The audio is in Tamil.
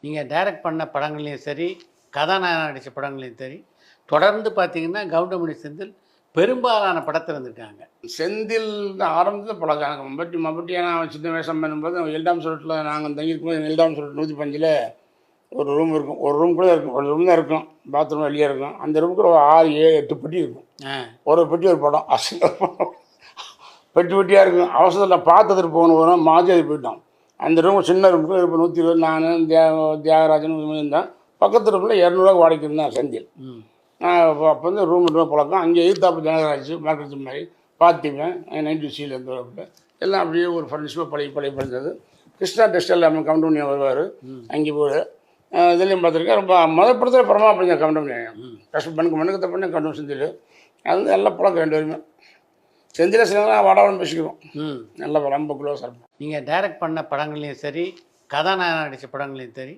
நீங்கள் டைரக்ட் பண்ண படங்கள்லையும் சரி, கதாநாயகன் நடித்த படங்களையும் சரி, தொடர்ந்து பார்த்தீங்கன்னா கவுண்டமணி செந்தில் பெரும்பாலான படத்தில் இருந்திருக்காங்க. செந்தில் ஆரம்பத்தில் பழக்கம் எனக்கு மம்பட்டியாக நான் சின்ன வேஷம் பண்ணும்போது எல்டாம் சுருட்டில் நாங்கள் தங்கியிருக்கும்போது எல்டாம் சுருட்டு 105 ஒரு ரூம் இருக்கும். ஒரு ரூம் கூட இருக்கும், ஒரு ரூம் தான் இருக்கும், பாத்ரூம் வெளியே இருக்கும். அந்த ரூமுக்கு ஒரு 6, 7, 8 பெட்டி இருக்கும். ஒரு பெட்டி ஒரு படம் பெட்டி பெட்டியாக இருக்கும். அவசரத்தில் பார்த்ததுக்கு போகணும் வரும் மாற்றி அது போயிட்டோம். அந்த ரூம் சின்ன ரூமுக்கு இப்போ 120 நான் தியாகராஜன் இருந்தேன். பக்கத்து ரூமில் 200 வாடகைக்கு இருந்தேன் செந்தில். அப்போ வந்து ரூம் பழக்கம். அங்கே எதிர்த்தாப்பு ஜனகராஜ் மார்க்கெட் மாதிரி பார்த்திபன் 90 இருந்த எல்லாம் அப்படியே ஒரு ஃபர்னிஷ்மாக பழைய படித்தது. கிருஷ்ணா டெக்ஸ்டைல் நம்ம கவுண்டமணி வருவார், அங்கே போய் இதுலேயும் பார்த்துருக்கேன். ரொம்ப மொதல் படத்தில் படமாக அப்படிங்க கவுண்டமணி கஷ்டம் மண்ணுக்கு பண்ண கவுண்டமணி செந்தில். அது நல்ல பழக்கம் 2 பேருமே. செந்தில சிலங்களாம் வாடாமல் பேசிக்குவோம். நல்ல ரொம்ப க்ளோஸாக இருக்கும். நீங்கள் டைரக்ட் பண்ண படங்கள்லையும் சரி, கதாநாயகன் நடித்த படங்களையும் சரி,